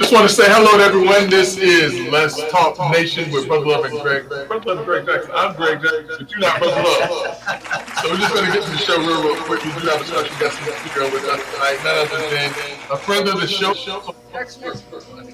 Just want to say hello to everyone. This is Let's Talk Nation with Brother Love and Greg. Brother Love and Greg Jackson. I'm Greg Jackson, but you're not Brother Love. So we're just going to get to the show real quick. We do have a special guest in the studio with us tonight, none other than a friend of the show, expert in the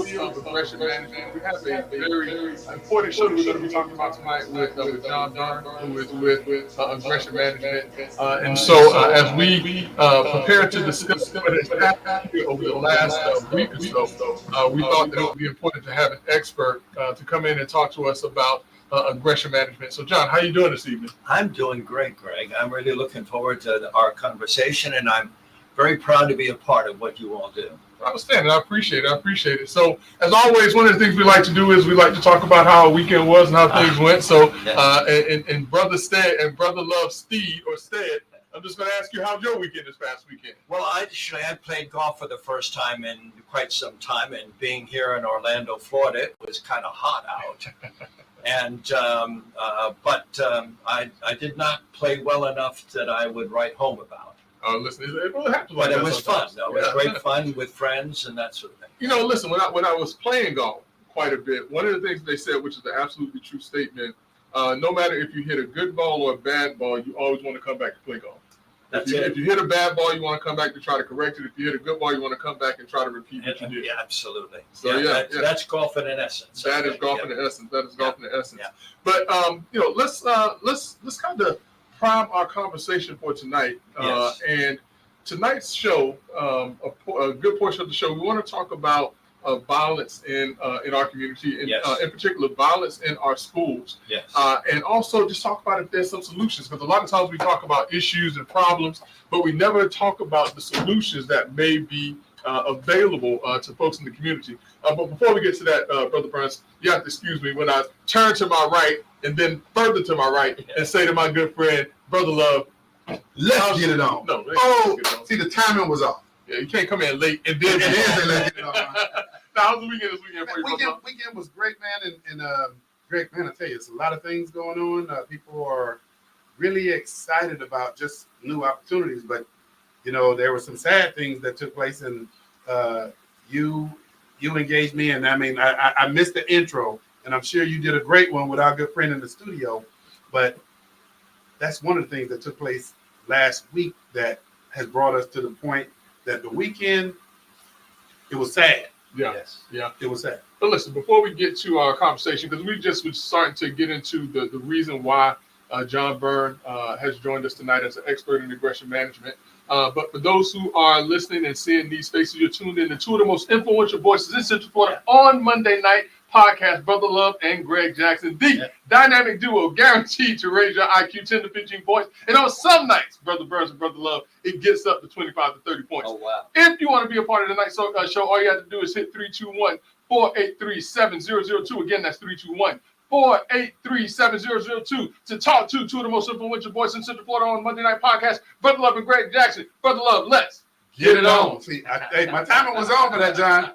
field of aggression management. We have a very important show that we're going to be talking about tonight with John Byrne, who is with aggression management. And so as we prepare to discuss what has happened here over the last week or so, we thought that it would be important to have an expert to come in and talk to us about aggression management. So, John, how are you doing this evening? I'm doing great, Greg. I'm really looking forward to our conversation, and I'm very proud to be a part of what you all do. I understand. I appreciate it. So, as always, one of the things we like to do is we like to talk about how our weekend was and how things went. So, and Brother Stead and Brother Love Steed or Stead, I'm just going to ask you, how's your weekend this past weekend? Well, I played golf for the first time in quite some time, and being here in Orlando, Florida, it was kind of hot out. And but I did not play well enough that I would write home about. Listen, it really happens. But it was fun, though. It was great fun with friends and that sort of thing. You know, listen, when I was playing golf quite a bit, one of the things they said, which is an absolutely true statement, no matter if you hit a good ball or a bad ball, you always want to come back to play golf. If you hit a bad ball, you want to come back to try to correct it. If you hit a good ball, you want to come back and try to repeat what you did. Yeah, absolutely. So that's golf in an essence. That is golf in the essence. That is golf in the essence. Yeah. But you know, let's kind of prime our conversation for tonight. Yes. And tonight's show, a good portion of the show, we want to talk about violence in our community, and in particular, violence in our schools. Yes. And also just talk about if there's some solutions, because a lot of times we talk about issues and problems, but we never talk about the solutions that may be available to folks in the community. But before we get to that, Brother Burns, you have to excuse me when I turn to my right and then further to my right and say to my good friend, Brother Love, let's get it on. No, see, the timing was off. Yeah, you can't come in late and then say let's get it on. Now, how's the weekend this weekend for you? Weekend was great, man. And Greg, man, I tell you, it's a lot of things going on. People are really excited about just new opportunities, but you know, there were some sad things that took place, and you engaged me, and I mean, I missed the intro, and I'm sure you did a great one with our good friend in the studio, but that's one of the things that took place last week that has brought us to the point that the weekend, it was sad. Yeah. Yes. Yeah. It was sad. But listen, before we get to our conversation, because we just were starting to get into the reason why John Byrne has joined us tonight as an expert in aggression management. But for those who are listening and seeing these faces, you're tuned in to two of the most influential voices in Central Florida on Monday night podcast, Brother Love and Greg Jackson, the dynamic duo guaranteed to raise your IQ 10 to 15 points. And on some nights, Brother Burns and Brother Love, it gets up to 25 to 30 points. Oh, wow. If you want to be a part of tonight's show, all you have to do is hit 321-483-7002. Again, that's 321-483-7002 to talk to two of the most influential voices in Central Florida on Monday night podcast, Brother Love and Greg Jackson. Brother Love, let's get it on. See, my timing was on for that, John.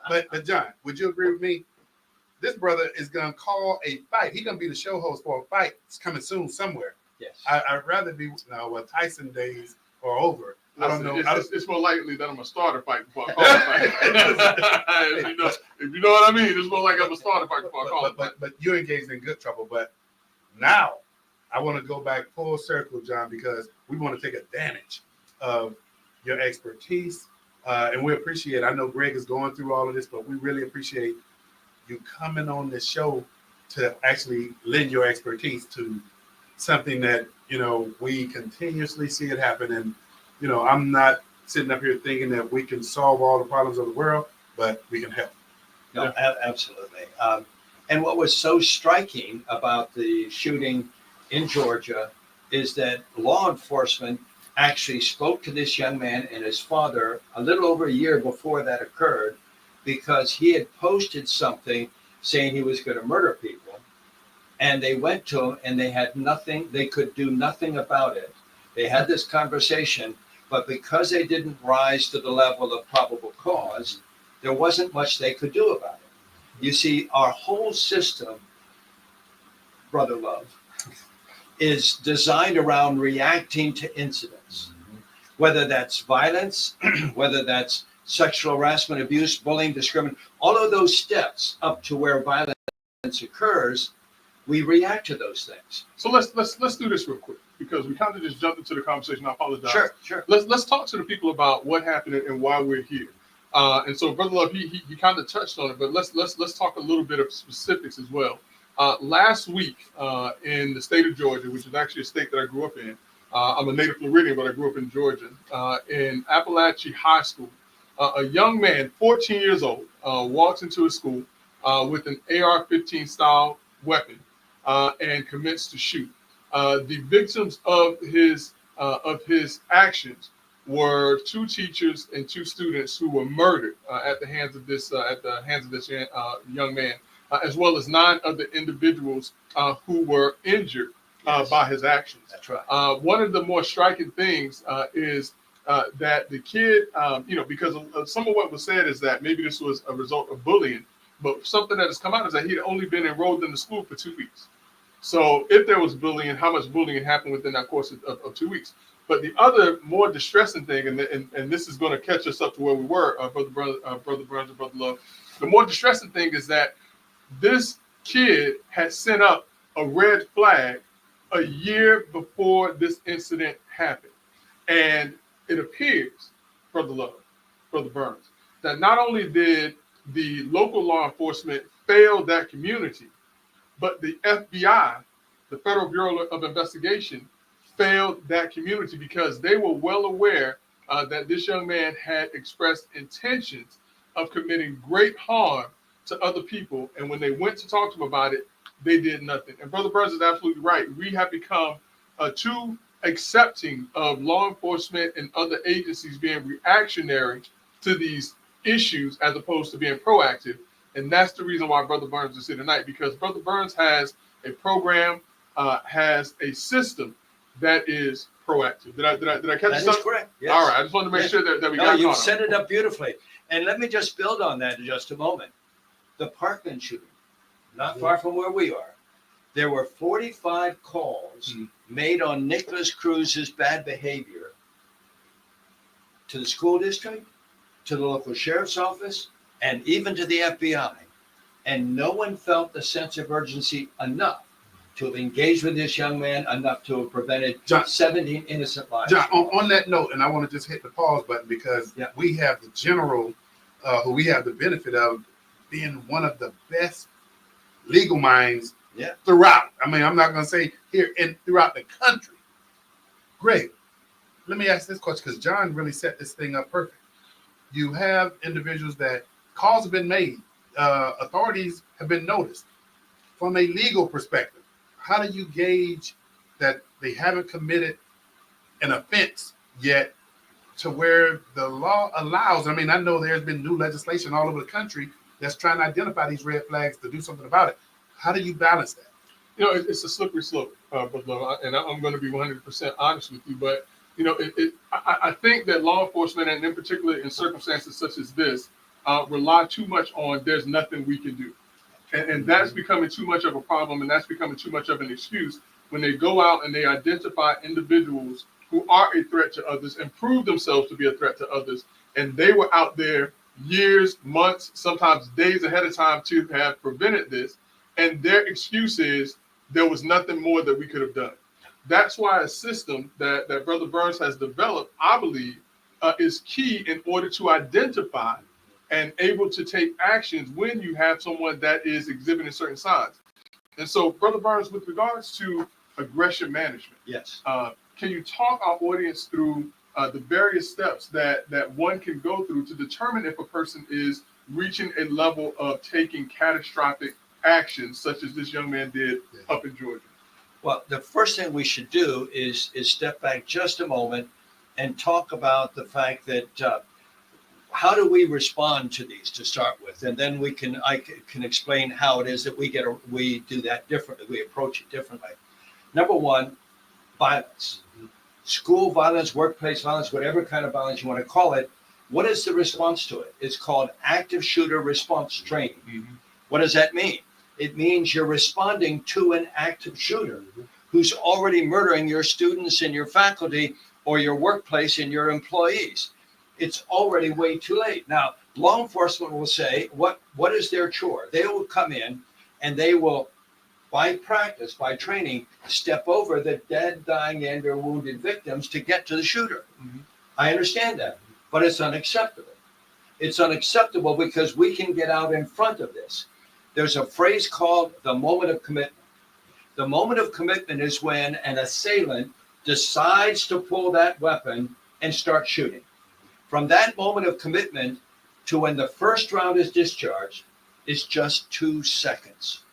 But John, would you agree with me? This brother is going to call a fight. He's going to be the show host for a fight. It's coming soon somewhere. Yes. I'd rather be Tyson days are over. Listen, I don't know. It's more likely that I'm a starter fight before I call a fight. if you know what I mean, it's more likely I'm a starter fight before I call a fight. But you're engaged in good trouble. But now I want to go back full circle, John, because we want to take advantage of your expertise. And we appreciate, I know Greg is going through all of this, but we really appreciate you coming on this show to actually lend your expertise to something that, you know, we continuously see it happen. And, you know, I'm not sitting up here thinking that we can solve all the problems of the world, but we can help. No, absolutely. And what was so striking about the shooting in Georgia is that law enforcement actually spoke to this young man and his father a little over a year before that occurred, because he had posted something saying he was going to murder people. And they went to him and they had nothing, they could do nothing about it. They had this conversation, but because they didn't rise to the level of probable cause, there wasn't much they could do about it. You see, our whole system, Brother Love, is designed around reacting to incidents, whether that's violence, whether that's sexual harassment, abuse, bullying, discrimination, all of those steps up to where violence occurs, we react to those things. So let's do this real quick because we kind of just jumped into the conversation. I apologize. Sure. Let's talk to the people about what happened and why we're here. And so, Brother Love, he kind of touched on it, but let's talk a little bit of specifics as well. Last week in the state of Georgia, which is actually a state that I grew up in, I'm a native Floridian, but I grew up in Georgia. In Appalachia High School, a young man, 14 years old, walks into a school with an AR-15 style weapon and commits to shoot. The victims of his actions were 2 teachers and 2 students who were murdered at the hands of this young man, as well as 9 other individuals who were injured by his actions. That's right. One of the more striking things is that the kid, because some of what was said is that maybe this was a result of bullying, but something that has come out is that he had only been enrolled in the school for 2 weeks. So if there was bullying, how much bullying happened within that course of 2 weeks? But the other more distressing thing, and this is going to catch us up to where we were, Brother Burns and Brother Love, the more distressing thing is that this kid had sent up a red flag a year before this incident happened. And it appears, Brother Love, Brother Burns, that not only did the local law enforcement fail that community, but the FBI, the Federal Bureau of Investigation, failed that community because they were well aware that this young man had expressed intentions of committing great harm to other people. And when they went to talk to him about it, they did nothing. And Brother Burns is absolutely right. We have become too accepting of law enforcement and other agencies being reactionary to these issues as opposed to being proactive. And that's the reason why Brother Burns is here tonight, because Brother Burns has a program, has a system that is proactive. Did I catch That something? is correct. Yes. All right. I just wanted to make sure that we No, got you've caught set it up beautifully. And let me just build on that in just a moment. The Parkland shooting, not far from where we are, there were 45 calls made on Nicholas Cruz's bad behavior to the school district, to the local sheriff's office, and even to the FBI. And no one felt the sense of urgency enough to have engaged with this young man, enough to have prevented 17 innocent lives. John, on that note, and I want to just hit the pause button because we have the general who we have the benefit of being one of the best legal minds throughout. I mean, I'm not going to say here and throughout the country. Greg, let me ask this question because John really set this thing up perfect. You have individuals that calls have been made, authorities have been noticed. From a legal perspective, how do you gauge that they haven't committed an offense yet to where the law allows? I mean, I know there's been new legislation all over the country that's trying to identify these red flags to do something about it. How do you balance that? You know, it's a slippery slope, Brother Love, and I'm going to be 100% honest with you. But, you know, I think that law enforcement, and in particular in circumstances such as this, rely too much on there's nothing we can do. And that's becoming too much of a problem, and that's becoming too much of an excuse when they go out and they identify individuals who are a threat to others and prove themselves to be a threat to others. And they were out there years, months, sometimes days ahead of time to have prevented this. And their excuse is there was nothing more that we could have done. That's why a system that Brother Burns has developed, I believe, is key in order to identify and able to take actions when you have someone that is exhibiting certain signs. And so, Brother Burns, with regards to aggression management, yes, can you talk our audience through the various steps that one can go through to determine if a person is reaching a level of taking catastrophic actions, such as this young man did up in Georgia? Well, the first thing we should do is step back just a moment and talk about the fact that how do we respond to these to start with, and then I can explain how it is that we do that differently. We approach it differently. Number one, violence, school violence, workplace violence, whatever kind of violence you want to call it. What is the response to it? It's called active shooter response training. Mm-hmm. What does that mean? It means you're responding to an active shooter who's already murdering your students and your faculty or your workplace and your employees. it's already way too late. Now, law enforcement will say, what is their chore? They will come in and they will, by practice, by training, step over the dead, dying, and or wounded victims to get to the shooter. I understand that, but it's unacceptable. It's unacceptable because we can get out in front of this. There's a phrase called the moment of commitment. The moment of commitment is when an assailant decides to pull that weapon and start shooting. From that moment of commitment to when the first round is discharged is just 2 seconds.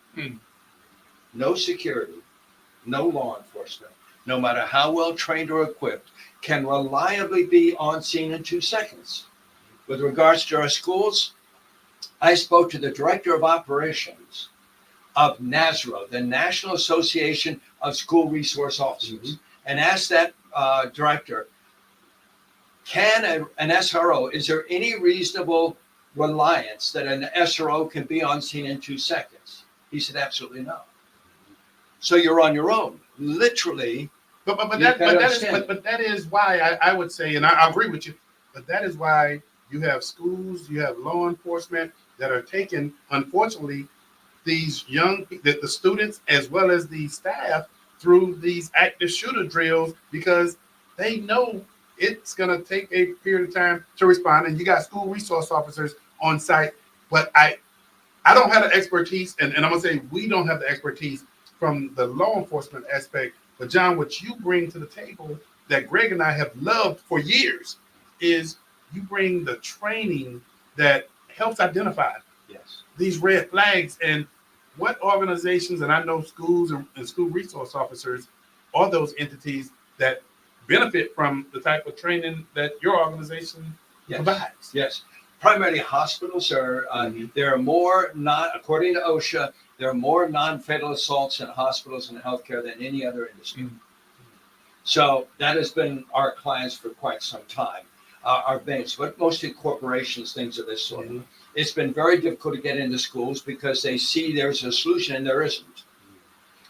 No security, no law enforcement, no matter how well trained or equipped, can reliably be on scene in 2 seconds. With regards to our schools, I spoke to the director of operations of NASRO, the National Association of School Resource Officers, and asked that director, can an SRO, is there any reasonable reliance that an SRO can be on scene in 2 seconds? He said, absolutely not. So you're on your own, literally. But that is why I would say, and I agree with you, but that is why you have schools, you have law enforcement that are taking, unfortunately, these the students as well as the staff through these active shooter drills because they know it's going to take a period of time to respond. And you got school resource officers on site, but I don't have the expertise, and I'm going to say we don't have the expertise from the law enforcement aspect. But John, what you bring to the table that Greg and I have loved for years is you bring the training that helps identify these red flags and what organizations, and I know schools and school resource officers are those entities that benefit from the type of training that your organization provides. Yes. Primarily hospitals are, there are more, not according to OSHA, there are more non-fatal assaults in hospitals and healthcare than any other industry. So that has been our clients for quite some time, our banks, but mostly corporations, things of this sort. It's been very difficult to get into schools because they see there's a solution and there isn't.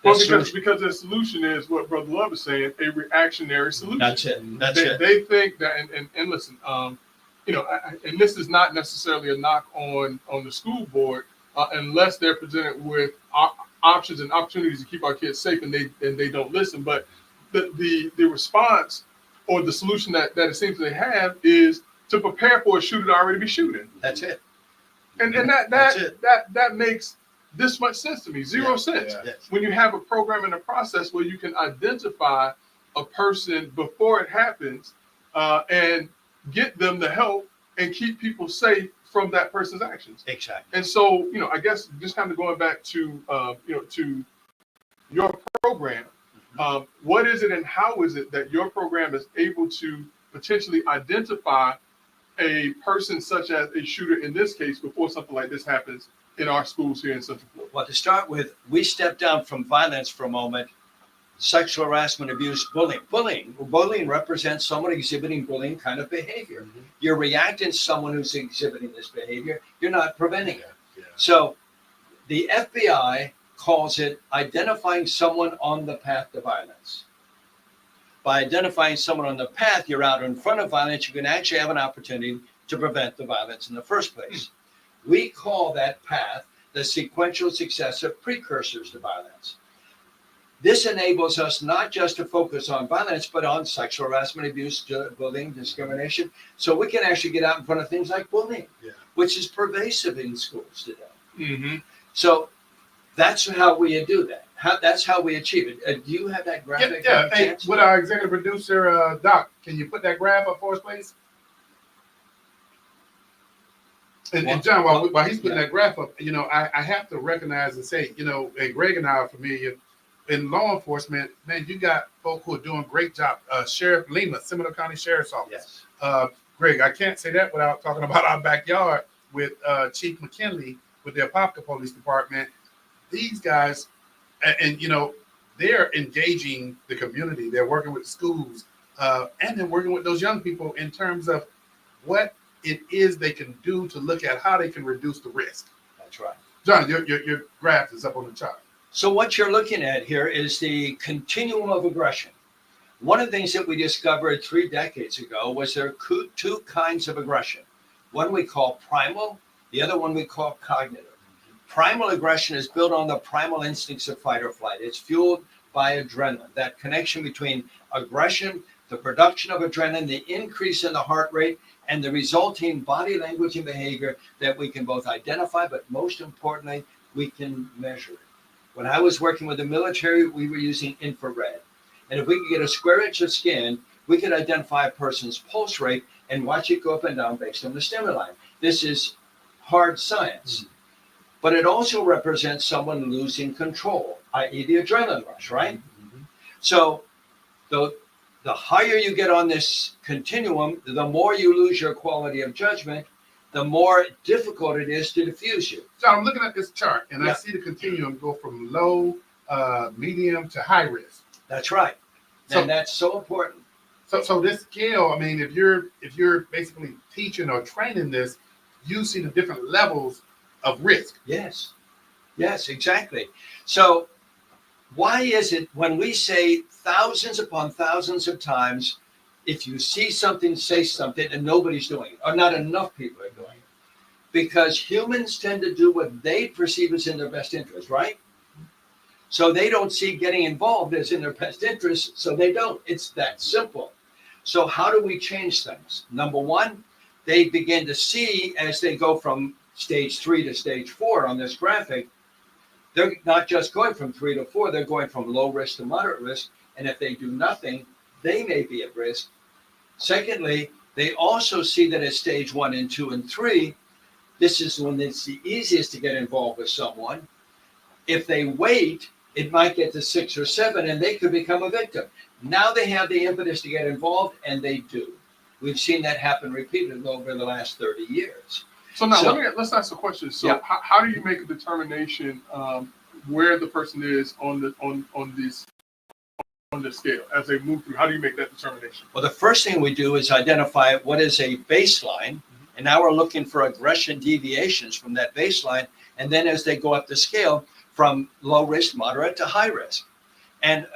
Well, because the solution is what Brother Love is saying, a reactionary solution. That's it. They think that, and listen, and this is not necessarily a knock on the school board, unless they're presented with options and opportunities to keep our kids safe, and they don't listen. But the response or the solution that it seems they have is to prepare for a shooter to already be shooting. That's it. And that makes this much sense to me. Zero sense. When you have a program and a process where you can identify a person before it happens and get them the help and keep people safe from that person's actions. Exactly. And so, I guess just kind of going back to, to your program, what is it and how is it that your program is able to potentially identify a person such as a shooter in this case before something like this happens in our schools here in Central Florida? Well, to start with, we step down from violence for a moment. Sexual harassment, abuse, bullying. Bullying represents someone exhibiting bullying kind of behavior. You're reacting to someone who's exhibiting this behavior. You're not preventing it. So the FBI calls it identifying someone on the path to violence. By identifying someone on the path, you're out in front of violence. You can actually have an opportunity to prevent the violence in the first place. We call that path the sequential successive precursors to violence. This enables us not just to focus on violence, but on sexual harassment, abuse, bullying, discrimination. So we can actually get out in front of things like bullying, which is pervasive in schools today. So that's how we do that. That's how we achieve it. Do you have that graphic? Hey, with our executive producer, Doc, can you put that graph up for us, please? And John, while he's putting that graph up, I have to recognize and say, and Greg and I are familiar in law enforcement. Man, you got folk who are doing a great job. Sheriff Lima, Seminole County Sheriff's Office. Greg, I can't say that without talking about our backyard with Chief McKinley with the Apopka Police Department. These guys, and they're engaging the community. They're working with schools, and they're working with those young people in terms of what it is they can do to look at how they can reduce the risk. That's right. John, your graph is up on the chart. So what you're looking at here is the continuum of aggression. One of the things that we discovered 3 decades ago was there are two kinds of aggression. One we call primal, the other one we call cognitive. Primal aggression is built on the primal instincts of fight or flight. It's fueled by adrenaline, that connection between aggression, the production of adrenaline, the increase in the heart rate, and the resulting body language and behavior that we can both identify, but most importantly, we can measure it. When I was working with the military, we were using infrared. And if we could get a square inch of skin, we could identify a person's pulse rate and watch it go up and down based on the stimuli. This is hard science. But it also represents someone losing control, i.e. the adrenaline rush, right? So the higher you get on this continuum, the more you lose your quality of judgment, the more difficult it is to diffuse you. So I'm looking at this chart, and Yeah. I see the continuum go from low, medium to high risk. That's right. So- And that's so important. So this scale, I mean, if you're basically teaching or training this, you see the different levels of risk. Yes. Yes, exactly. So why is it when we say thousands upon thousands of times, if you see something, say something, and nobody's doing it, or not enough people are doing it? Because humans tend to do what they perceive as in their best interest, right? So they don't see getting involved as in their best interest, so they don't. It's that simple. So how do we change things? Number one, they begin to see as they go from stage 3 to stage 4 on this graphic, they're not just going from 3 to 4, they're going from low risk to moderate risk. And if they do nothing, they may be at risk. Secondly, they also see that at stage 1 and 2 and 3, this is when it's the easiest to get involved with someone. If they wait, it might get to 6 or 7 and they could become a victim. Now they have the impetus to get involved, and they do. We've seen that happen repeatedly over the last 30 years. So now So- let's ask a question. So Yeah. how do you make a determination where the person is on the scale as they move through? How do you make that determination? Well, the first thing we do is identify what is a baseline, and now we're looking for aggression deviations from that baseline, and then as they go up the scale from low risk, moderate to high risk. And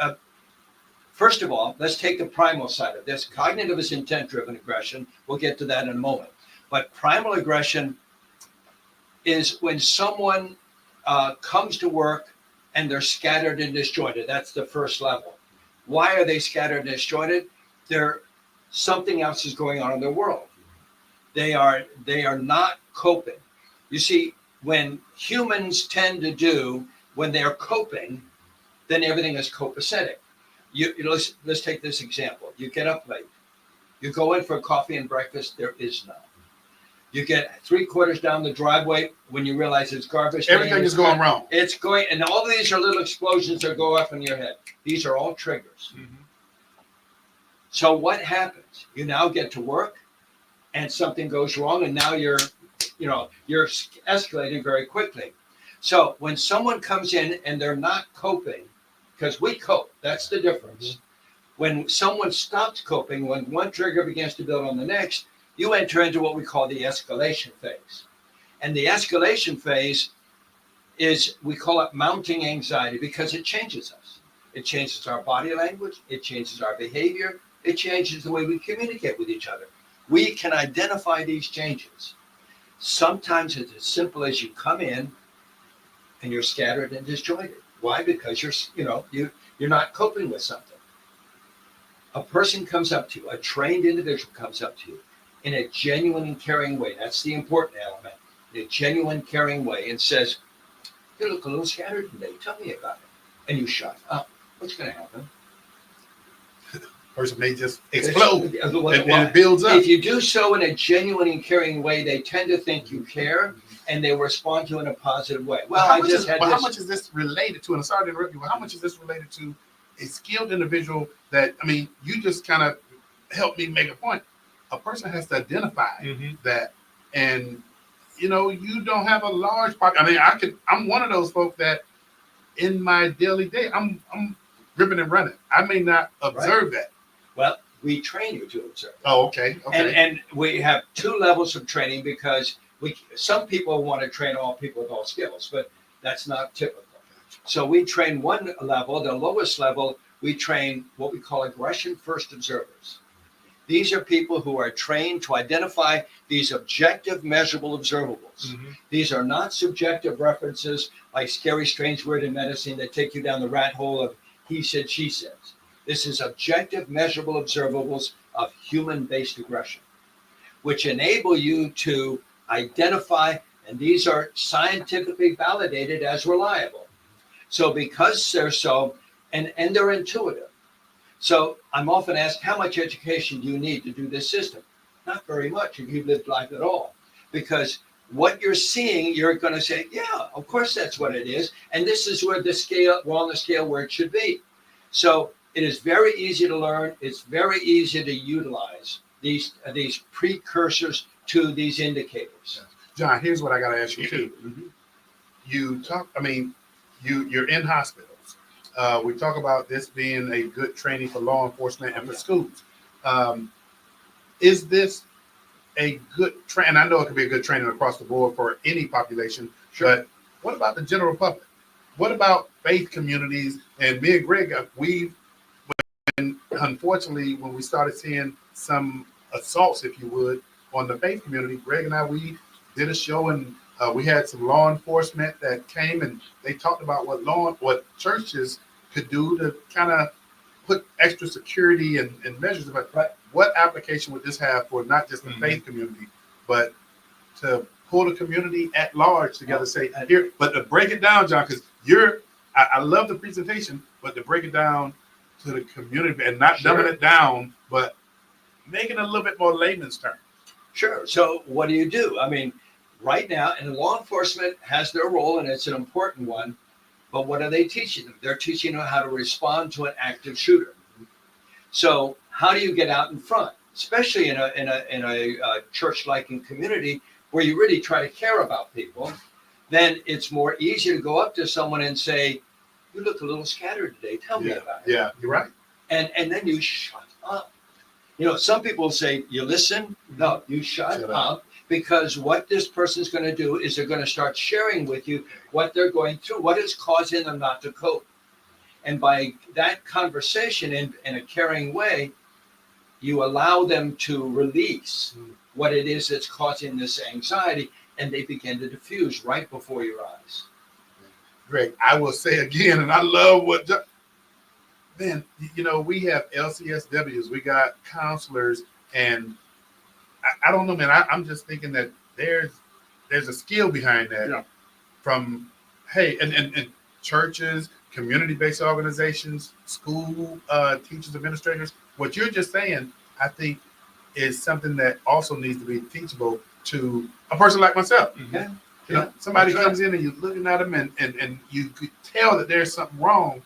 first of all, let's take the primal side of this. Cognitive is intent-driven aggression. We'll get to that in a moment. But primal aggression is when someone comes to work and they're scattered and disjointed. That's the first level. Why are they scattered and disjointed? Something else is going on in their world. They are not coping. You see, when humans tend to do, when they're coping, then everything is copacetic. Let's take this example. You get up late. You go in for coffee and breakfast. There is none. You get 3/4 down the driveway when you realize it's garbage. Everything is going wrong. It's going, and all of these are little explosions that go off in your head. These are all triggers. So what happens? You now get to work, and something goes wrong, and now you're escalating very quickly. So when someone comes in and they're not coping, because we cope, that's the difference. When someone stops coping, when one trigger begins to build on the next, you enter into what we call the escalation phase. And the escalation phase is, we call it mounting anxiety, because it changes us. It changes our body language. It changes our behavior. It changes the way we communicate with each other. We can identify these changes. Sometimes it's as simple as you come in and you're scattered and disjointed. Why? Because you're not coping with something. A person comes up to you, a trained individual comes up to you in a genuine and caring way. That's the important element. In a genuine, caring way, and says, "You look a little scattered today. Tell me about it." And you shut up. What's going to happen? Person may just explode, and Well, it builds up. if you do so in a genuine and caring way, they tend to think you care, and they respond to it in a positive way. Well, how I much just is- had but this. how much is this related to? And sorry to interrupt you, but how much is this related to a skilled individual that, I mean, you just kind of helped me make a point. A person has to identify that, and you don't have a large pocket. I mean, I'm one of those folks that in my daily day, I'm ripping and running. I may not observe that. Well, we train you to observe. Oh, okay. And we have 2 levels of training, because some people want to train all people with all skills, but that's not typical. So we train one level, the lowest level, we train what we call aggression first observers. These are people who are trained to identify these objective, measurable observables. Mhm. These are not subjective references like scary, strange word in medicine that take you down the rat hole of he said, she says. This is objective, measurable observables of human-based aggression, which enable you to identify, and these are scientifically validated as reliable. So because they're so, and they're intuitive. So I'm often asked, how much education do you need to do this system? Not very much if you've lived life at all. Because what you're seeing, you're going to say, yeah, of course that's what it is. And this is where the scale, we're on the scale where it should be. So it is very easy to learn. It's very easy to utilize these precursors to these indicators. John, here's what I got to ask you too. Mhm. You're in hospitals. We talk about this being a good training for law enforcement and for schools. Is this a good training? I know it could be a good training across the board for any population, but what about the general public? What about faith communities? And me and Greg, unfortunately, when we started seeing some assaults, if you would, on the faith community, Greg and I, we did a show and we had some law enforcement that came and they talked about what churches could do to kind of put extra security and measures. But what application would this have for not just the faith community, but to pull the community at large together? Say here, but to break it down, John, because I love the presentation, but to break it down to the community and not dumbing it down, but making it a little bit more layman's term. Sure. So what do you do? I mean, right now, and law enforcement has their role, and it's an important one. But what are they teaching them? They're teaching them how to respond to an active shooter. So how do you get out in front, especially in a church-like community where you really try to care about people? Then it's more easy to go up to someone and say, "You look a little scattered today. Tell me about it." Yeah, you're right. And then you shut up. You know, some people say, "You listen." No, you shut up. Because what this person's going to do is they're going to start sharing with you what they're going through, what is causing them not to cope. And by that conversation in a caring way, you allow them to release what it is that's causing this anxiety, and they begin to diffuse right before your eyes. Greg, I will say again, and I love what, man, you know, we have LCSWs, we got counselors, and I don't know, man. I'm just thinking that there's a skill behind that. Yeah. From and churches, community-based organizations, school teachers, administrators. What you're just saying, I think, is something that also needs to be teachable to a person like myself. Yeah. You know, somebody comes in and you're looking at them and you could tell that there's something wrong,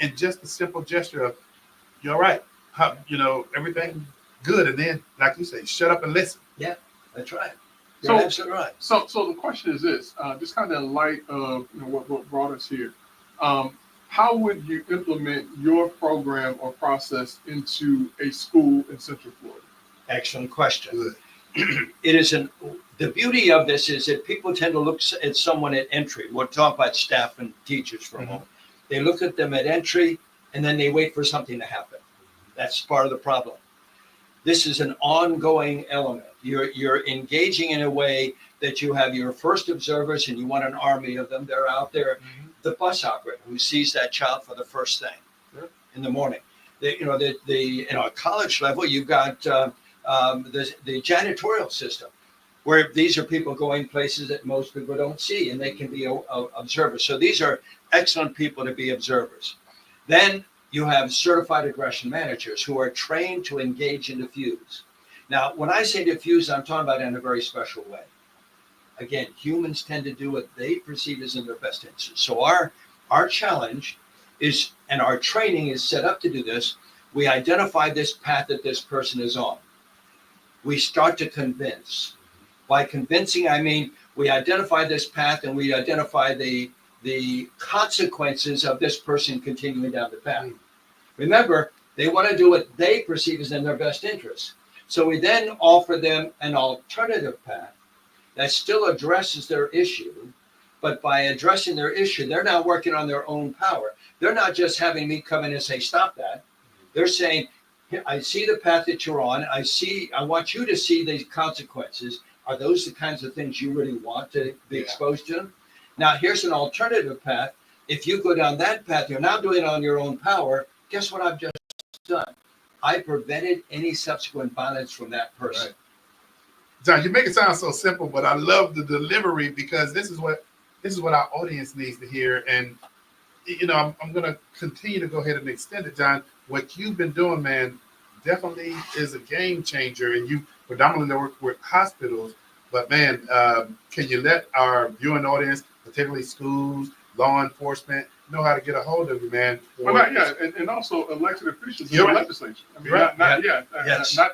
and just a simple gesture of, "You're all right," you know, everything good, and then, like you say, shut up and listen. Yeah, that's right. You're absolutely right. So the question is this: just kind of in light of what brought us here, how would you implement your program or process into a school in Central Florida? Excellent question. Good. It is the beauty of this is that people tend to look at someone at entry. We'll talk about staff and teachers for a moment. They look at them at entry, and then they wait for something to happen. That's part of the problem. This is an ongoing element. You're engaging in a way that you have your first observers, and you want an army of them. They're out there. The bus operator who sees that child for the first thing in the morning. In a college level, you've got the janitorial system, where these are people going places that most people don't see, and they can be observers. So these are excellent people to be observers. Then you have certified aggression managers who are trained to engage and diffuse. Now, when I say diffuse, I'm talking about in a very special way. Again, humans tend to do what they perceive as in their best interest. So our challenge is, and our training is set up to do this, we identify this path that this person is on. We start to convince. By convincing, I mean we identify this path and we identify the consequences of this person continuing down the path. Remember, they want to do what they perceive as in their best interest. So we then offer them an alternative path that still addresses their issue, But by addressing their issue, they're now working on their own power. They're not just having me come in and say, stop that. They're saying, I see the path that you're on. I want you to see the consequences. Are those the kinds of things you really want to be exposed to? Now, here's an alternative path. If you go down that path, you're now doing it on your own power. Guess what I've just done? I prevented any subsequent violence from that person. Right. John, you make it sound so simple, but I love the delivery because this is what our audience needs to hear. And you know, I'm going to continue to go ahead and extend it, John. What you've been doing, man, definitely is a game changer. And you predominantly work with hospitals, but man, can you let our viewing audience, particularly schools, law enforcement, know how to get a hold of you, man? Well, and also elected officials in the legislature. I mean, not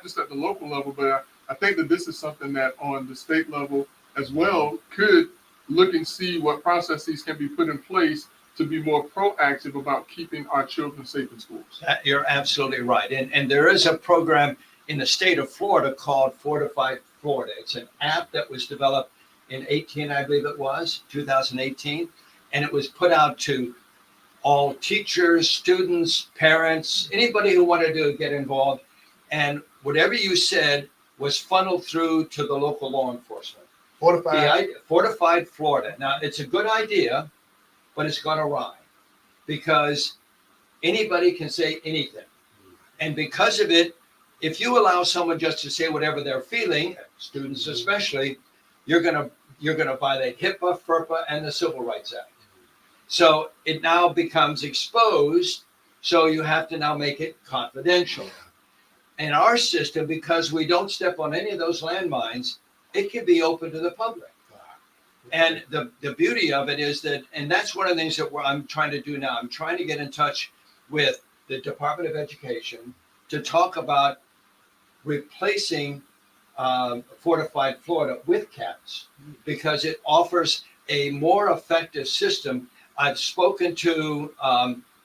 just at the local level, but I think that this is something that on the state level as well could look and see what processes can be put in place to be more proactive about keeping our children safe in schools. You're absolutely right. And there is a program in the state of Florida called Fortified Florida. It's an app that was developed in 2018, and it was put out to all teachers, students, parents, anybody who wanted to get involved. And whatever you said was funneled through to the local law enforcement. Fortified Florida. Now, it's a good idea, but it's gone awry because anybody can say anything. And because of it, if you allow someone just to say whatever they're feeling, students especially, you're gonna violate HIPAA, FERPA, and the Civil Rights Act. So it now becomes exposed, so you have to now make it confidential. In our system, because we don't step on any of those landmines, it can be open to the public. And the beauty of it is that, and that's one of the things that I'm trying to do now. I'm trying to get in touch with the Department of Education to talk about replacing Fortified Florida with CAPS because it offers a more effective system. I've spoken to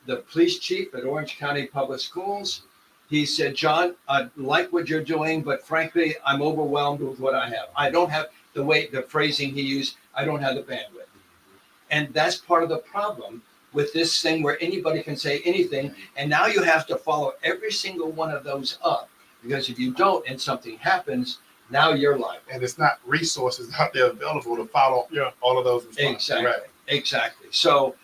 the police chief at Orange County Public Schools. He said, John, I like what you're doing, but frankly, I'm overwhelmed with what I have. I don't have the phrasing he used, I don't have the bandwidth. And that's part of the problem with this thing where anybody can say anything. And now you have to follow every single one of those up, because if you don't and something happens, now you're liable. And it's not resources out there available to follow all of those responses. Exactly. So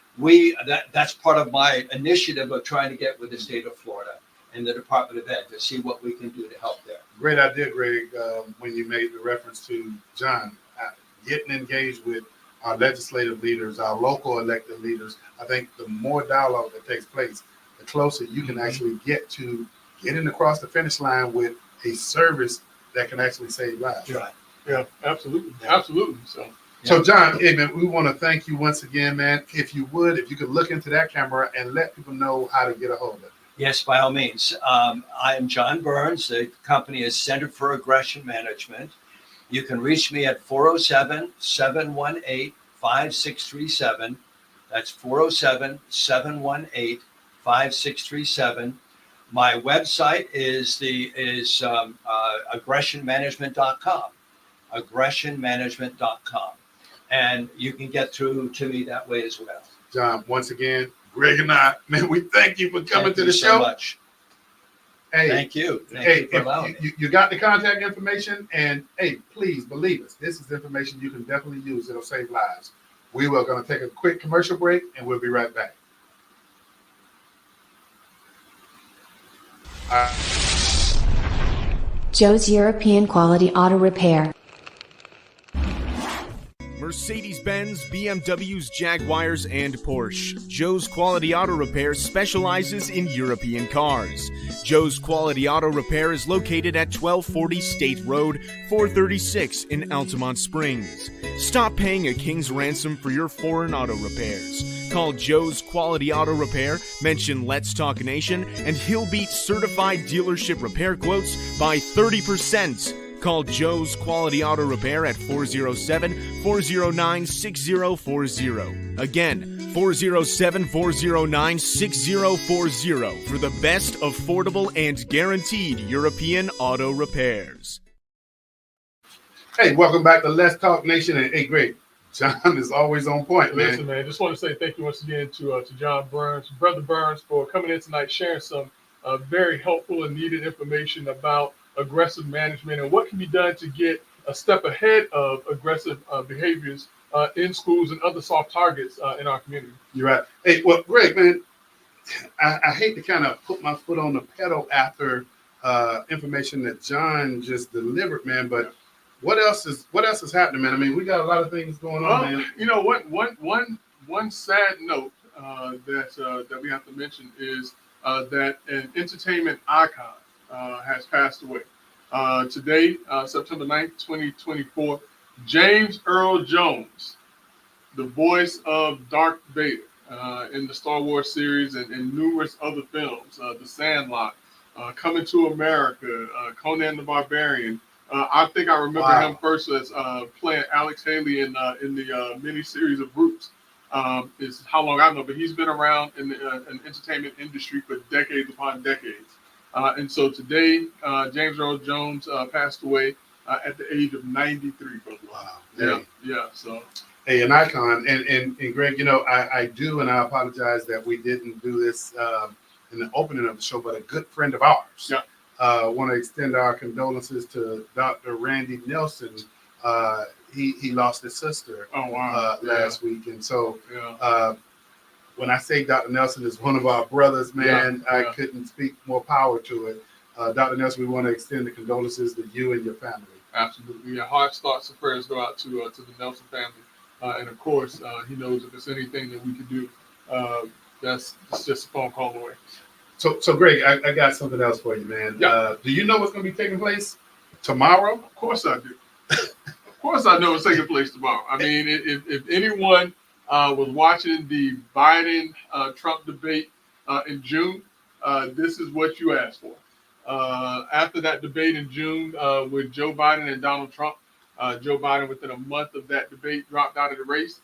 that's part of my initiative of trying to get with the state of Florida and the Department of Ed to see what we can do to help there. Great idea, Greg, when you made the reference to John, getting engaged with our legislative leaders, our local elected leaders. I think the more dialogue that takes place, the closer you can actually get to getting across the finish line with a service that can actually save lives. Right. Yeah, absolutely. Absolutely. So John, hey man, we want to thank you once again, man. If you could look into that camera and let people know how to get a hold of it. Yes, by all means. I am John Burns. The company is Center for Aggression Management. You can reach me at 407-718-5637. That's 407-718-5637. My website is aggressionmanagement.com. Aggressionmanagement.com. And you can get through to me that way as well. John, once again, Greg and I, man, we thank you for coming to the show. So much. Hey, thank you. Thank you for allowing me. You got the contact information, and hey, please believe us. This is information you can definitely use. It'll save lives. We are going to take a quick commercial break, and we'll be right back. Joe's European Quality Auto Repair. Mercedes-Benz, BMWs, Jaguars, and Porsche. Joe's Quality Auto Repair specializes in European cars. Joe's Quality Auto Repair is located at 1240 State Road, 436 in Altamont Springs. Stop paying a king's ransom for your foreign auto repairs. Call Joe's Quality Auto Repair, mention Let's Talk Nation, and he'll beat certified dealership repair quotes by 30%. Call Joe's Quality Auto Repair at 407-409-6040. Again, 407-409-6040 for the best affordable and guaranteed European auto repairs. Hey, welcome back to Let's Talk Nation. And hey, Greg, John is always on point, man. Listen, man, just want to say thank you once again to John Burns, Brother Burns, for coming in tonight, sharing some very helpful and needed information about aggressive management and what can be done to get a step ahead of aggressive behaviors in schools and other soft targets in our community. You're right. Hey, well, Greg, man, I hate to kind of put my foot on the pedal after information that John just delivered, man, but what else is happening, man? I mean, we got a lot of things going on, man. You know what? One sad note that we have to mention is that an entertainment icon has passed away. Today, September 9th, 2024, James Earl Jones, the voice of Darth Vader in the Star Wars series and numerous other films, The Sandlot, Coming to America, Conan the Barbarian. I think I remember him first as playing Alex Haley in the miniseries of Roots. Is how long I know, but he's been around in the entertainment industry for decades upon decades. And so today, James Earl Jones passed away at the age of 93. Wow. Yeah. So. Hey, an icon. And Greg, you know, I do, and I apologize that we didn't do this in the opening of the show, but a good friend of ours. Yeah. Want to extend our condolences to Dr. Randy Nelson. He lost his sister last week. And so when I say Dr. Nelson is one of our brothers, man, I couldn't speak more power to it. Dr. Nelson, we want to extend the condolences to you and your family. Absolutely. Yeah, hearts, thoughts, and prayers go out to the Nelson family. And of course, he knows if there's anything that we can do, it's just a phone call away. So Greg, I got something else for you, man. Yeah. Do you know what's going to be taking place tomorrow? Of course I do. Of course I know what's taking place tomorrow. I mean, if anyone was watching the Biden-Trump debate in June, this is what you asked for. After that debate in June with Joe Biden and Donald Trump, Joe Biden, within a month of that debate, dropped out of the race,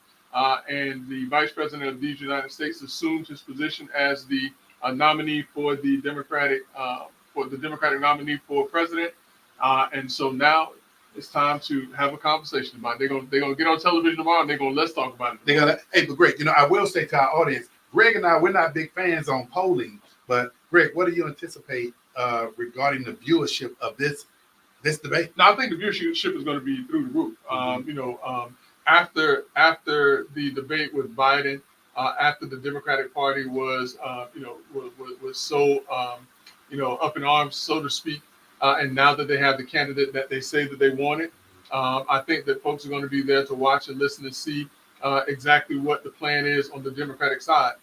and the Vice President of the United States assumed his position as the nominee for the Democratic nominee for president. And so now it's time to have a conversation about it. They're gonna get on television tomorrow and they're gonna let's talk about it. Hey, but Greg, you know, I will say to our audience, Greg and I, we're not big fans on polling, but Greg, what do you anticipate regarding the viewership of this debate? No, I think the viewership is going to be through the roof. After the debate with Biden, after the Democratic Party was so up in arms, so to speak, and now that they have the candidate that they say that they wanted, I think that folks are going to be there to watch and listen and see exactly what the plan is on the Democratic side.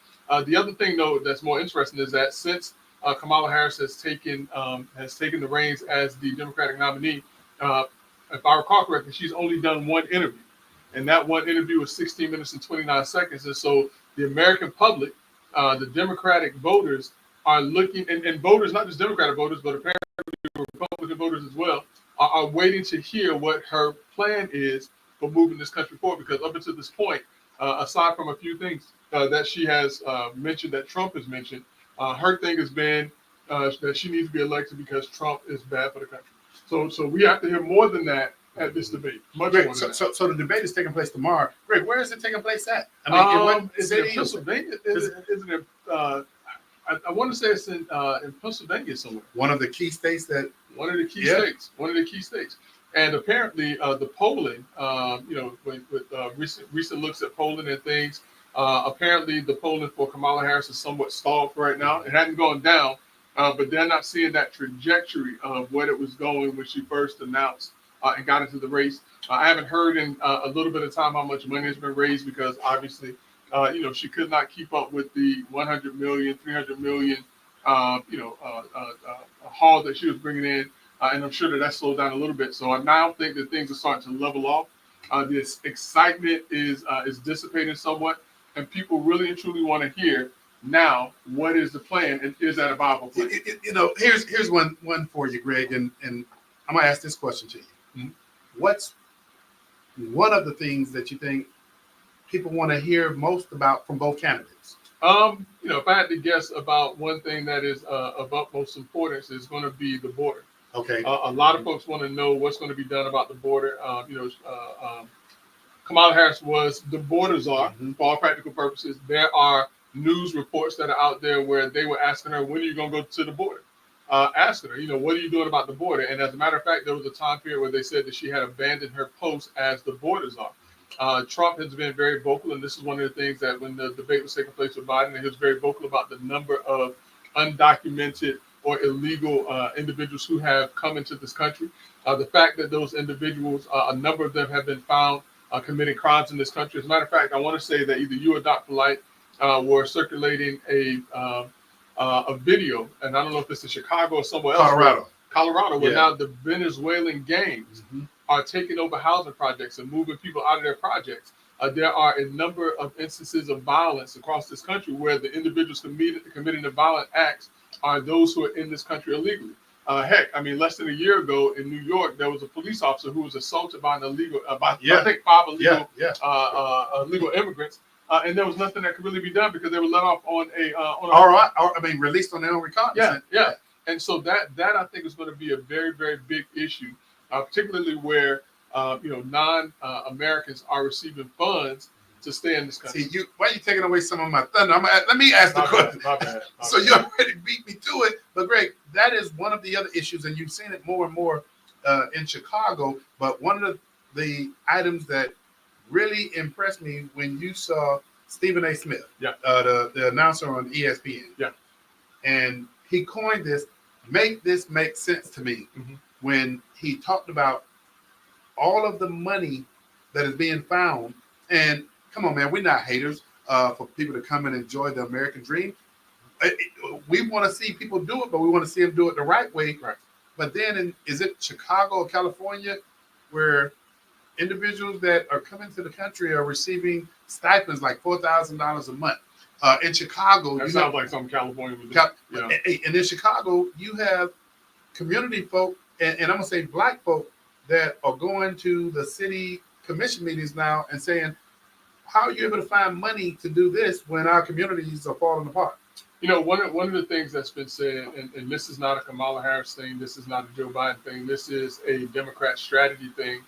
The other thing, though, that's more interesting is that since Kamala Harris has taken the reins as the Democratic nominee, if I recall correctly, she's only done one interview, and that one interview was 16 minutes and 29 seconds. And so the American public, the Democratic voters, are looking, and voters, not just Democratic voters, but apparently Republican voters as well, are waiting to hear what her plan is for moving this country forward. Because up until this point, aside from a few things that she has mentioned, that Trump has mentioned, her thing has been that she needs to be elected because Trump is bad for the country. So we have to hear more than that at this debate. Much Greg, more than that. so the debate is taking place tomorrow. Greg, where is it taking place at? I mean, is it in Pennsylvania? I want to say it's in Pennsylvania somewhere. One of the key states that. One of the key states. And apparently, the polling, with recent looks at polling and things, apparently the polling for Kamala Harris is somewhat stalled right now. It hadn't gone down, but they're not seeing that trajectory of what it was going when she first announced and got into the race. I haven't heard in a little bit of time how much money has been raised because obviously, she could not keep up with the 100 million, 300 million, haul that she was bringing in. And I'm sure that slowed down a little bit. So I now think that things are starting to level off. This excitement is dissipating somewhat. And people really and truly want to hear now what is the plan and is that a viable plan? Here's one for you, Greg, and I'm gonna ask this question to you. Mm-hmm. What's one of the things that you think people want to hear most about from both candidates? If I had to guess about one thing that is of utmost importance, is going to be the border. Okay. A lot of folks want to know what's going to be done about the border. Kamala Harris was the border czar Mhm. for all practical purposes. There are news reports that are out there where they were asking her, when are you going to go to the border? Asking her, what are you doing about the border? And as a matter of fact, there was a time period where they said that she had abandoned her post as the border czar. Trump has been very vocal, and this is one of the things that when the debate was taking place with Biden, he was very vocal about the number of undocumented or illegal individuals who have come into this country. The fact that those individuals, a number of them have been found committing crimes in this country. As a matter of fact, I want to say that either you or Dr. Light were circulating a video, and I don't know if it's in Chicago or somewhere else. Colorado, where Yeah. now the Venezuelan gangs Mhm. are taking over housing projects and moving people out of their projects. There are a number of instances of violence across this country where the individuals committing the violent acts are those who are in this country illegally. Heck, I mean, less than a year ago in New York, there was a police officer who was assaulted by an illegal, I think 5 illegal, illegal immigrants, and there was nothing that could really be done because they were let off on a. All right. I mean, released on their own recognizance. Yeah. And so that I think is going to be a very, very big issue, particularly where non-Americans are receiving funds to stay in this country. See, why are you taking away some of my thunder? Let me ask the question. My bad. So you already beat me to it. But Greg, that is one of the other issues, and you've seen it more and more in Chicago. But one of the items that really impressed me when you saw Stephen A. Smith, the announcer on ESPN, and he coined this, make this make sense to me, when he talked about all of the money that is being found. And come on, man, we're not haters for people to come and enjoy the American dream. We want to see people do it, but we want to see them do it the right way. Right. But then, is it Chicago or California where individuals that are coming to the country are receiving stipends like $4,000 a month? In Chicago, That sounds like something California would do. And in Chicago, you have community folk, and I'm gonna say black folk, that are going to the city commission meetings now and saying, "How are you able to find money to do this when our communities are falling apart?" One of the things that's been said, and this is not a Kamala Harris thing, this is not a Joe Biden thing, this is a Democrat strategy thing,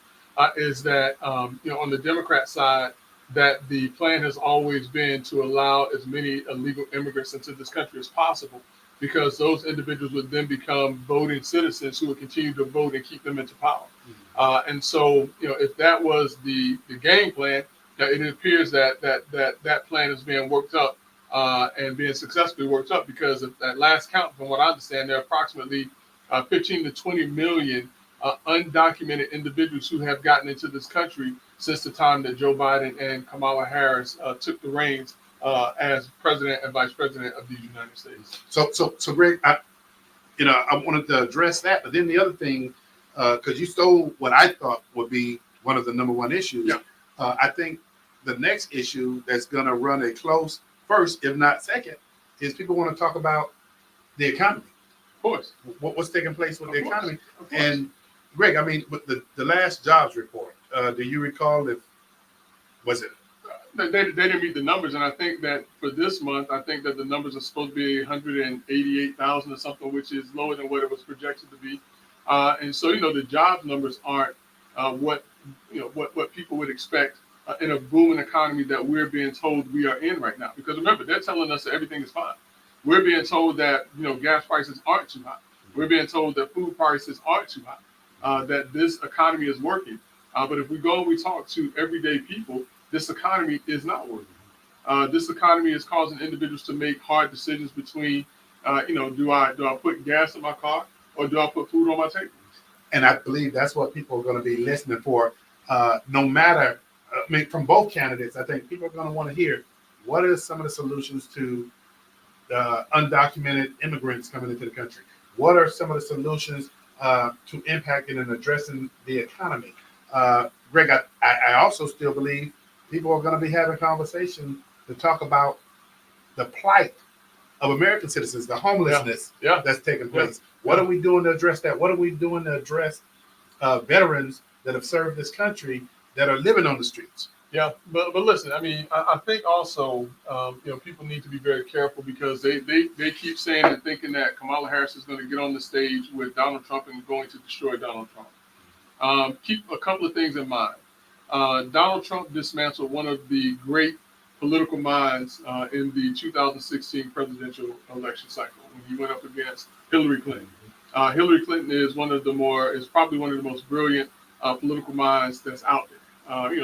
is that on the Democrat side, that the plan has always been to allow as many illegal immigrants into this country as possible, because those individuals would then become voting citizens who would continue to vote and keep them into power. And so, if that was the game plan, it appears that plan is being worked up and being successfully worked up, because at that last count, from what I understand, there are approximately 15 to 20 million undocumented individuals who have gotten into this country since the time that Joe Biden and Kamala Harris took the reins as president and vice president of the United States. So Greg, I wanted to address that, but then the other thing, because you stole what I thought would be one of the number one issues. I think the next issue that's going to run a close first, if not second, is people want to talk about the economy. Of course. What's taking place with the economy? Of course. And Greg, I mean, with the last jobs report, do you recall was it? They didn't meet the numbers, and I think that for this month, I think that the numbers are supposed to be 188,000 or something, which is lower than what it was projected to be. And so, the job numbers aren't what people would expect in a booming economy that we're being told we are in right now. Because remember, they're telling us that everything is fine. We're being told that gas prices aren't too high. We're being told that food prices aren't too high. That this economy is working. But if we go and we talk to everyday people, this economy is not working. This economy is causing individuals to make hard decisions between, do I put gas in my car or do I put food on my table? And I believe that's what people are going to be listening for. No matter, from both candidates, I think people are going to want to hear what are some of the solutions to undocumented immigrants coming into the country. What are some of the solutions to impacting and addressing the economy? Greg, I also still believe people are going to be having conversations to talk about the plight of American citizens, the homelessness that's taking place. What are we doing to address that? What are we doing to address veterans that have served this country that are living on the streets? Yeah, but listen, I mean, I think also, people need to be very careful, because they keep saying and thinking that Kamala Harris is going to get on the stage with Donald Trump and going to destroy Donald Trump. Keep a couple of things in mind. Donald Trump dismantled one of the great political minds in the 2016 presidential election cycle when he went up against Hillary Clinton. Hillary Clinton is probably one of the most brilliant political minds that's out there.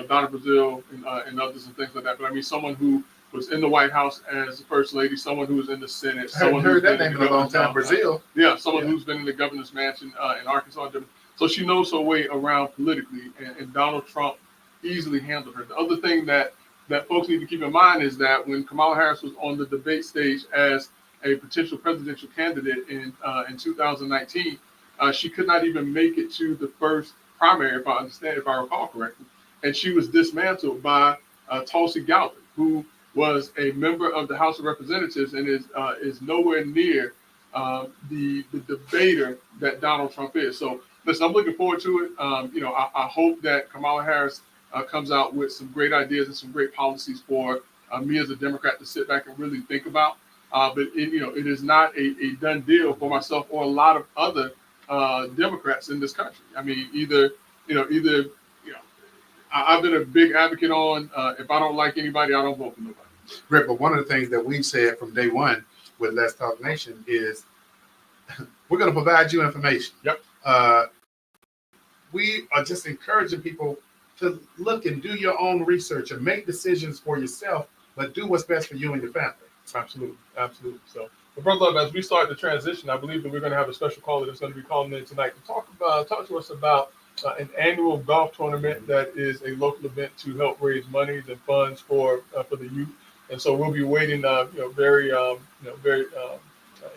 Donna Brazile and others and things like that. But I mean, someone who was in the White House as the first lady, someone who was in the Senate. I haven't heard that name in a long time. Brazile. Yeah, someone who's been in the governor's mansion in Arkansas. So she knows her way around politically, and Donald Trump easily handled her. The other thing that folks need to keep in mind is that when Kamala Harris was on the debate stage as a potential presidential candidate in 2019, she could not even make it to the first primary, if I recall correctly, and she was dismantled by Tulsi Gabbard, who was a member of the House of Representatives and is nowhere near the debater that Donald Trump is. So listen, I'm looking forward to it. I hope that Kamala Harris comes out with some great ideas and some great policies for me as a Democrat to sit back and really think about. But it is not a done deal for myself or a lot of other Democrats in this country. I mean, I've been a big advocate on if I don't like anybody, I don't vote for nobody. Rick, but one of the things that we've said from day one with Let's Talk Nation is we're going to provide you information. Yep. We are just encouraging people to look and do your own research and make decisions for yourself, but do what's best for you and your family. Absolutely. So, but Brother Love, as we start the transition, I believe that we're going to have a special caller that's going to be calling in tonight to talk to us about an annual golf tournament that is a local event to help raise monies and funds for the youth. And so we'll be waiting, very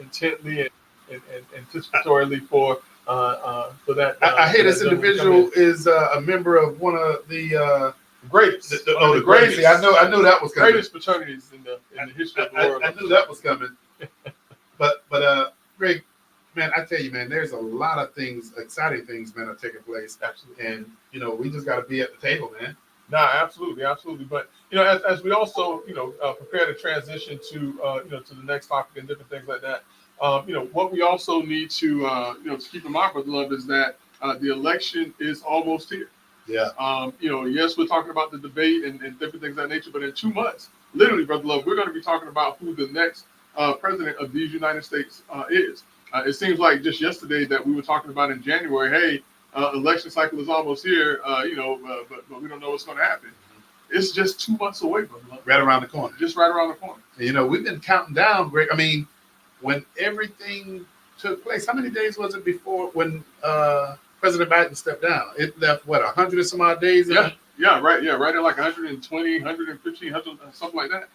intently and anticipatorily for that. I hear this individual is a member of one of the greatest. The greatest. I knew that was coming. Greatest fraternities in the history of the world. I knew that was coming. But Greg, man, I tell you, man, there's a lot of things, exciting things, man, are taking place. Absolutely. And we just got to be at the table, man. Nah, absolutely. But as we also prepare to transition to to the next topic and different things like that, what we also need to keep in mind, Brother Love, is that the election is almost here. Yeah. Yes, we're talking about the debate and different things of that nature, but in 2 months, literally, Brother Love, we're going to be talking about who the next president of these United States is. It seems like just yesterday that we were talking about in January, hey, election cycle is almost here, but we don't know what's going to happen. It's just 2 months away, Brother Love. Right around the corner. Just right around the corner. And, we've been counting down, Greg. I mean, when everything took place, how many days was it before when President Biden stepped down? It left, 100 or some odd days? Right at like 120, 115, 100, something like that.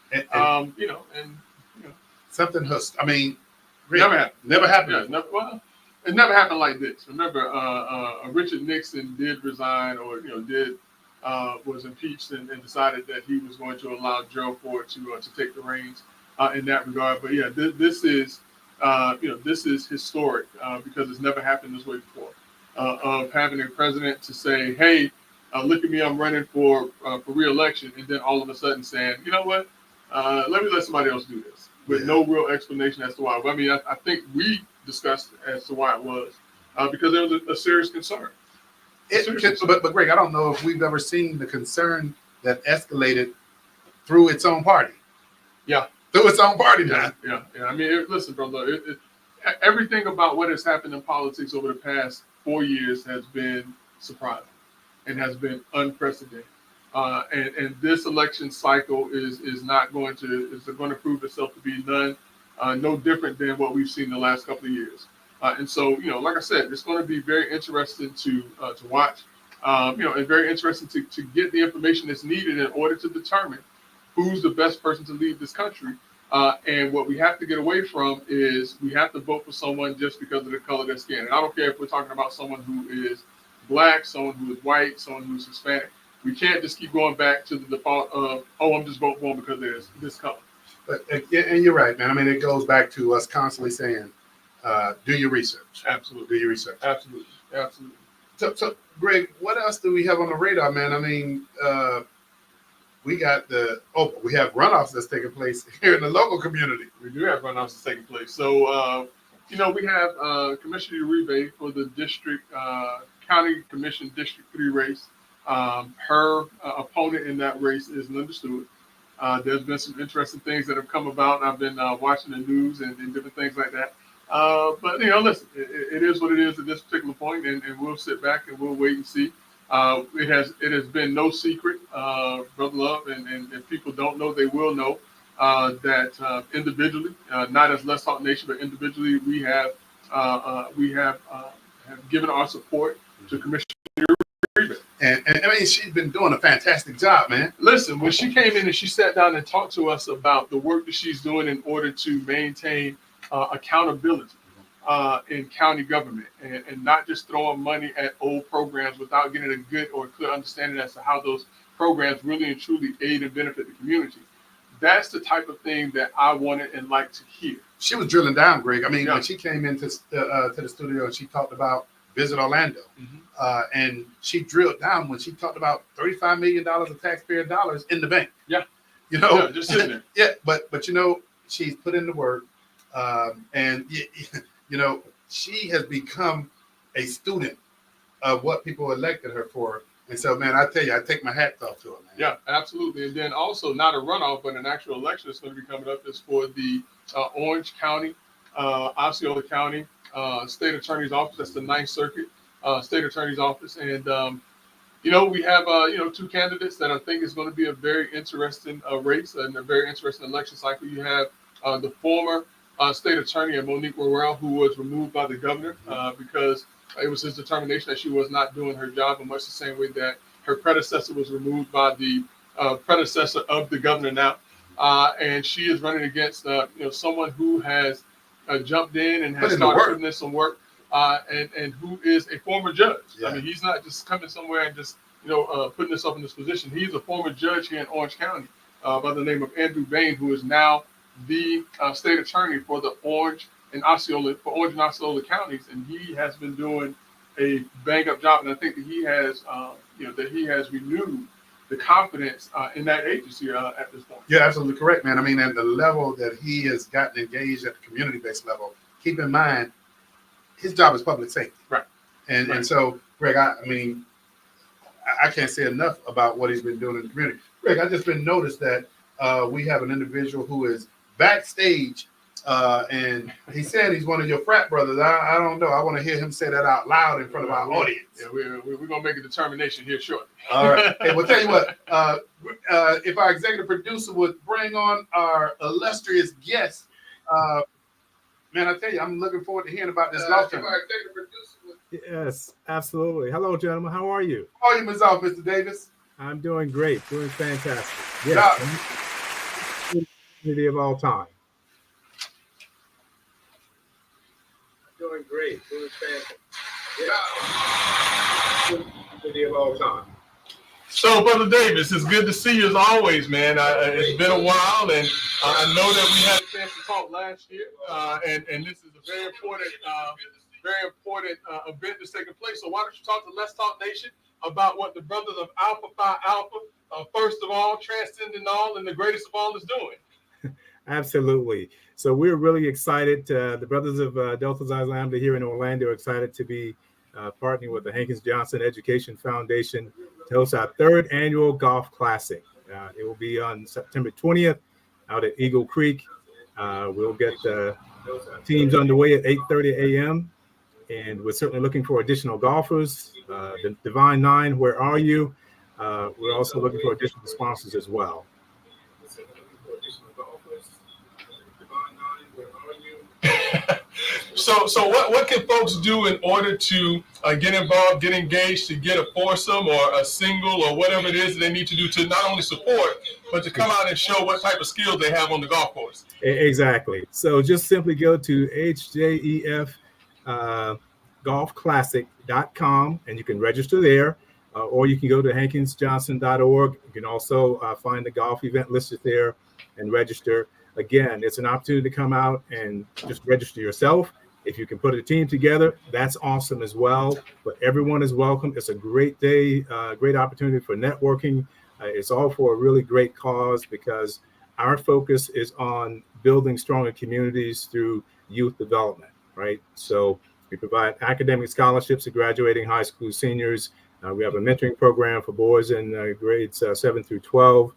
And something hust. I mean, never happened. Never happened. Yeah, it never happened like this. Remember, Richard Nixon did resign, or was impeached and decided that he was going to allow Gerald Ford to take the reins in that regard. But yeah, this is historic because it's never happened this way before. Of having a president to say, "Hey, look at me, I'm running for re-election," and then all of a sudden saying, "You know what? Let me let somebody else do this," with no real explanation as to why. I mean, I think we discussed as to why it was because there was a serious concern. But Greg, I don't know if we've ever seen the concern that escalated through its own party. Yeah. Through its own party now. Yeah. I mean, listen, brother, everything about what has happened in politics over the past 4 years has been surprising and has been unprecedented. And this election cycle is going to prove itself to be no different than what we've seen the last couple of years. And so, like I said, it's going to be very interesting to watch, and very interesting to get the information that's needed in order to determine who's the best person to lead this country. And what we have to get away from is we have to vote for someone just because of the color of their skin. And I don't care if we're talking about someone who is black, someone who is white, someone who's Hispanic. We can't just keep going back to the default of, I'm just voting for them because there's this color. But, and you're right, man. I mean, it goes back to us constantly saying, do your research. Absolutely. Do your research. Absolutely. So, Greg, what else do we have on the radar, man? I mean, we have runoffs that's taking place here in the local community. We do have runoffs that's taking place. So, we have Commissioner Uribe for the County Commission District 3 race. Her opponent in that race is Linda Stewart. There's been some interesting things that have come about. I've been watching the news and different things like that. But listen, it is what it is at this particular point, and we'll sit back and we'll wait and see. It has been no secret, Brother Love, and if people don't know, they will know that individually, not as Let's Talk Nation, but individually, we have given our support to Commissioner Reba. And I mean, she's been doing a fantastic job, man. Listen, when she came in and she sat down and talked to us about the work that she's doing in order to maintain accountability in county government, and not just throwing money at old programs without getting a good or clear understanding as to how those programs really and truly aid and benefit the community. That's the type of thing that I wanted and like to hear. She was drilling down, Greg. I mean, Yeah. when she came into to the studio and she talked about Visit Orlando, and she drilled down when she talked about $35 million of taxpayer dollars in the bank. Yeah. Yeah, Just sitting there. Yeah, but she's put in the work, and she has become a student of what people elected her for. And so, man, I tell you, I take my hat off to her, man. Yeah, absolutely. And then also, not a runoff, but an actual election that's going to be coming up is for the Orange County, Osceola County State Attorney's Office. That's the 9th Circuit State Attorney's Office. And, we have, two candidates that I think is going to be a very interesting race and a very interesting election cycle. You have the former state attorney, Monique Worrell, who was removed by the governor because it was his determination that she was not doing her job in much the same way that her predecessor was removed by the predecessor of the governor now. And she is running against someone who has jumped in and has started putting in some work and who is a former judge. Yeah. I mean, he's not just coming somewhere and just putting himself in this position. He's a former judge here in Orange County by the name of Andrew Bain, who is now the state attorney for the Orange and Osceola counties, and he has been doing a bang up job. And I think that he has, renewed the confidence in that agency at this point. You're absolutely correct, man. I mean, at the level that he has gotten engaged at the community-based level, keep in mind, his job is public safety. Right. And so, Greg, I can't say enough about what he's been doing in the community. Greg, I just been noticed that we have an individual who is backstage, and he said he's one of your frat brothers. I don't know. I want to hear him say that out loud in front of our audience. Yeah, we're going to make a determination here shortly. All right. Hey, well, tell you what, if our executive producer would bring on our illustrious guest, man, I tell you, I'm looking forward to hearing about this golf tournament. Yes, absolutely. Hello, gentlemen. How are you? How are you, Mr. Davis? I'm doing great. Doing fantastic. Yes. Community of all time. Doing great. Doing fantastic. Yeah. Community of all time. So, Brother Davis, it's good to see you as always, man. It's been a while, and I know that we had a chance to talk last year, and this is a very important event that's taking place. So why don't you talk to Let's Talk Nation about what the brothers of Alpha Phi Alpha, first of all, transcending all, and the greatest of all is doing? Absolutely. So we're really excited. The brothers of Delta Xi Lambda here in Orlando are excited to be partnering with the Hankins Johnson Education Foundation to host our 3rd annual Golf Classic. It will be on September 20th out at Eagle Creek. We'll get teams underway at 8:30 a.m. And we're certainly looking for additional golfers. The Divine Nine, where are you? We're also looking for additional sponsors as well. So what can folks do in order to get involved, get engaged, to get a foursome or a single or whatever it is that they need to do to not only support, but to come out and show what type of skills they have on the golf course? Exactly. So just simply go to hjef golfclassic.com and you can register there, or you can go to hankinsjohnson.org. You can also find the golf event listed there and register. Again, it's an opportunity to come out and just register yourself. If you can put a team together, that's awesome as well. But everyone is welcome. It's a great day, great opportunity for networking. It's all for a really great cause because our focus is on building stronger communities through youth development, right? So we provide academic scholarships to graduating high school seniors. We have a mentoring program for boys in grades 7 through 12.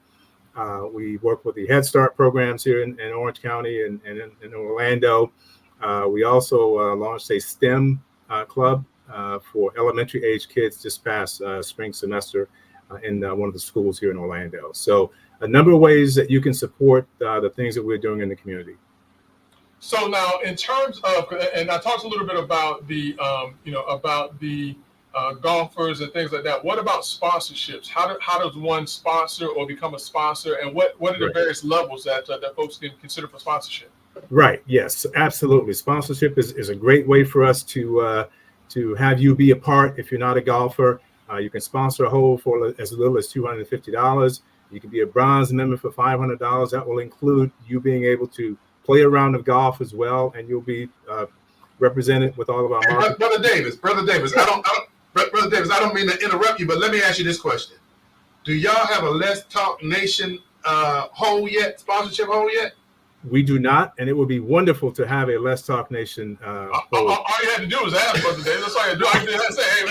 We work with the Head Start programs here in Orange County and in Orlando. We also launched a STEM club for elementary age kids this past spring semester in one of the schools here in Orlando. So a number of ways that you can support the things that we're doing in the community. So now, in terms of, and I talked a little bit about the, about the golfers and things like that. What about sponsorships? How does one sponsor or become a sponsor, and what are the various levels that folks can consider for sponsorship? Right. Yes, absolutely. Sponsorship is a great way for us to have you be a part. If you're not a golfer, you can sponsor a hole for as little as $250. You can be a bronze member for $500. That will include you being able to play a round of golf as well, and you'll be represented with all of our marketing. Brother Davis, Brother Davis, I don't mean to interrupt you, but let me ask you this question: do y'all have a Let's Talk Nation sponsorship hole yet? We do not, and it would be wonderful to have a Let's Talk Nation. All you had to do was ask, Brother Davis. That's all you had to do. I did not say, hey,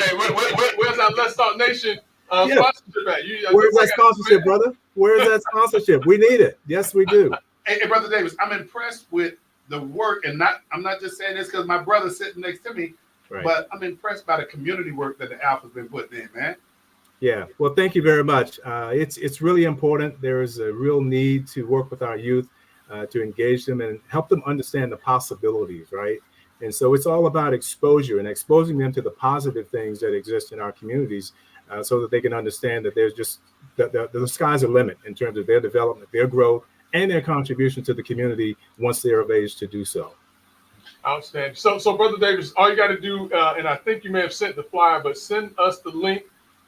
where's that Let's Talk Nation sponsorship at? Where's that sponsorship, brother? Where's that sponsorship? We need it. Yes, we do. Hey, Brother Davis, I'm impressed with the work, and I'm not just saying this because my brother's sitting next to me, but I'm impressed by the community work that the Alpha's been putting in, man. Yeah, well, thank you very much. It's really important. There is a real need to work with our youth, to engage them and help them understand the possibilities, right? And so it's all about exposure and exposing them to the positive things that exist in our communities, so that they can understand that there's just the sky's the limit in terms of their development, their growth, and their contribution to the community once they're of age to do so. Outstanding. So Brother Davis, all you got to do, and I think you may have sent the flyer, but send us the link.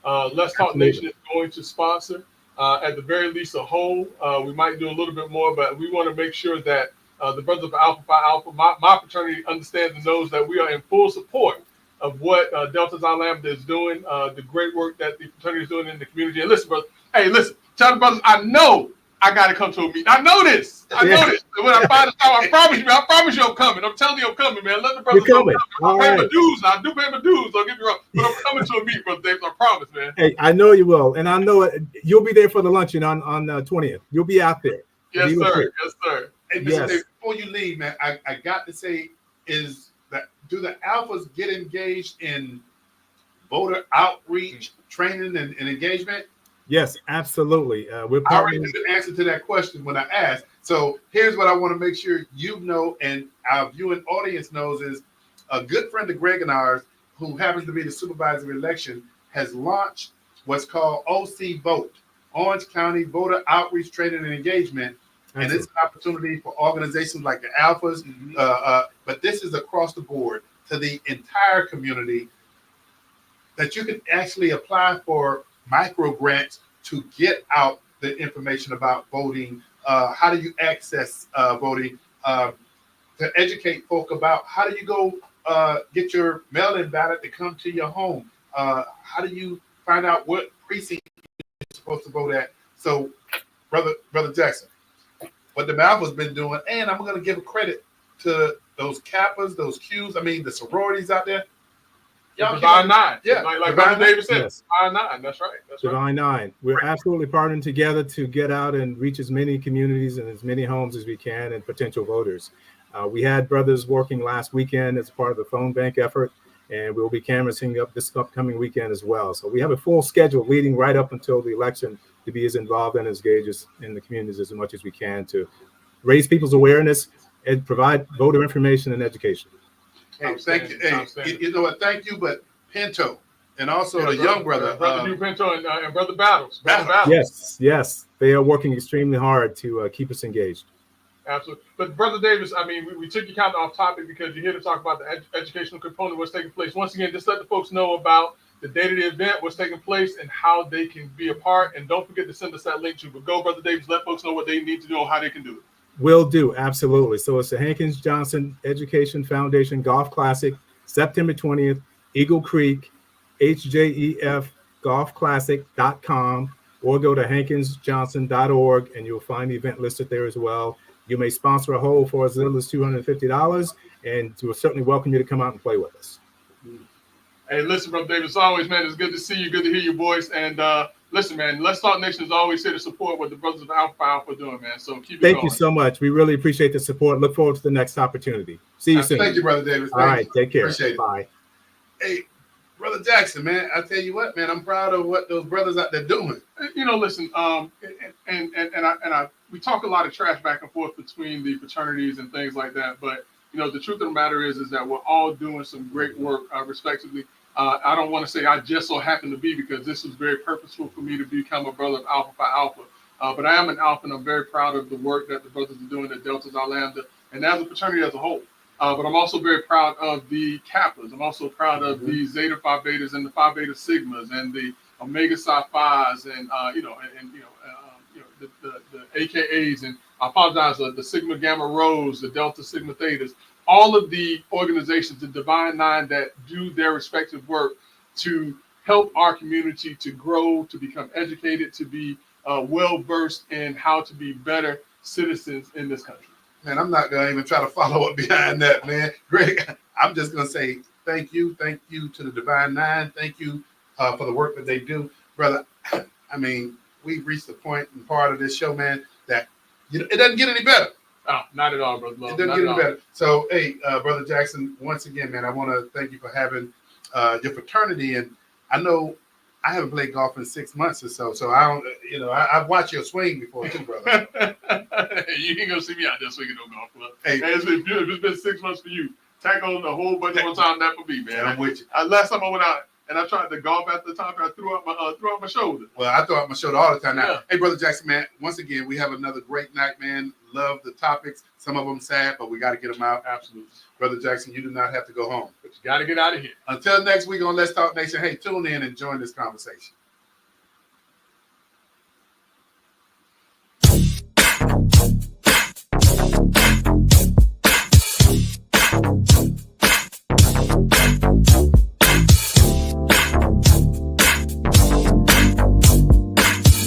Let's Talk Nation is going to sponsor, at the very least, a hole. We might do a little bit more, but we want to make sure that the Brothers of Alpha Phi Alpha, my fraternity, understands and knows that we are in full support of what Delta Xi Lambda is doing, the great work that the fraternity is doing in the community. And listen, brother, tell the brothers, I know I got to come to a meeting. I know this. I know this. And when I find this out, I promise you I'm coming. I'm telling you I'm coming, man. Let the brothers know. I pay my dues. I do pay my dues. Don't get me wrong. But I'm coming to a meeting, Brother Davis. I promise, man. Hey, I know you will. And I know you'll be there for the luncheon on the 20th. You'll be out there. Yes, sir. Yes, sir. Hey, Mr. Davis, before you leave, man, I got to say, do the Alphas get engaged in voter outreach, training, and engagement? Yes, absolutely. We're I already knew the answer to that question when I asked. So here's what I want to make sure you know and our viewing audience knows is a good friend of Greg and ours, who happens to be the supervisor of election, has launched what's called OC Vote, Orange County Voter Outreach, Training, and Engagement. And it's an opportunity for organizations like the Alphas, but this is across the board to the entire community, that you can actually apply for micro grants to get out the information about voting. How do you access voting? To educate folk about how do you go get your mail-in ballot to come to your home? How do you find out what precinct you're supposed to vote at? So, Brother Jackson, what the Alpha's been doing, and I'm going to give a credit to those Kappas, those Qs, the sororities out there. Divine Nine. Yeah. Like Brother Davis said, yes. Divine Nine. That's right. Divine Nine. We're absolutely partnering together to get out and reach as many communities and as many homes as we can and potential voters. We had brothers working last weekend as part of the phone bank effort, and we'll be canvassing up this upcoming weekend as well. So we have a full schedule leading right up until the election to be as involved and as engaged in the communities as much as we can to raise people's awareness and provide voter information and education. Hey, thank you. Hey, you know what? Thank you, but Pinto and also the young brother, Brother New Pinto and Brother Battles. Yes, they are working extremely hard to keep us engaged. Absolutely. But Brother Davis, we took you kind of off topic because you're here to talk about the educational component, what's taking place. Once again, just let the folks know about the date of the event, what's taking place, and how they can be a part. And don't forget to send us that link too. But go, Brother Davis, let folks know what they need to do and how they can do it. Will do, absolutely. So it's the Hankins Johnson Education Foundation Golf Classic, September 20th, Eagle Creek, hjeffgolfclassic.com, or go to hankinsjohnson.org and you'll find the event listed there as well. You may sponsor a hole for as little as $250, and we'll certainly welcome you to come out and play with us. Hey, listen, Brother Davis, always, man, it's good to see you. Good to hear your voice. And listen, man, Let's Talk Nation is always here to support what the brothers of Alpha Alpha are doing, man. So keep it going. Thank you so much. We really appreciate the support. Look forward to the next opportunity. See you soon. Thank you, Brother Davis. All right, take care. Appreciate it. Bye. Hey, Brother Jackson, man, I tell you what, man, I'm proud of what those brothers out there doing. You know, listen, we talk a lot of trash back and forth between the fraternities and things like that, but you know, the truth of the matter is that we're all doing some great work, respectively. I don't want to say I just so happen to be, because this was very purposeful for me to become a brother of Alpha Phi Alpha. But I am an Alpha, and I'm very proud of the work that the brothers are doing at Delta Xi Lambda, and as a fraternity as a whole. But I'm also very proud of the Kappas. I'm also proud of the Zeta Phi Betas and the Phi Beta Sigmas and the Omega Psi Phis and the AKAs, and I apologize, the Sigma Gamma Rhos, the Delta Sigma Thetas, all of the organizations, the Divine Nine, that do their respective work to help our community to grow, to become educated, to be well-versed in how to be better citizens in this country. Man, I'm not going to even try to follow up behind that, man. Greg, I'm just going to say thank you. Thank you to the Divine Nine. Thank you for the work that they do. Brother, I mean, we've reached the point and part of this show, man, that it doesn't get any better. Oh, not at all, brother. It doesn't get any better. So, hey, Brother Jackson, once again, man, I want to thank you for having your fraternity. And I know I haven't played golf in 6 months or so, so I don't, I've watched your swing before too, brother. You ain't gonna see me out there swinging no golf club. Hey, If it's been 6 months for you, tack on a whole bunch more time that for me, man. I'm with you. Last time I went out and I tried to golf at the top, I threw out my shoulder. Well, I throw out my shoulder all the time now. Yeah. Hey, Brother Jackson, man, once again, we have another great night, man. Love the topics. Some of them sad, but we got to get them out. Absolutely. Brother Jackson, you do not have to go home. But you got to get out of here. Until next week on Let's Talk Nation, hey, tune in and join this conversation.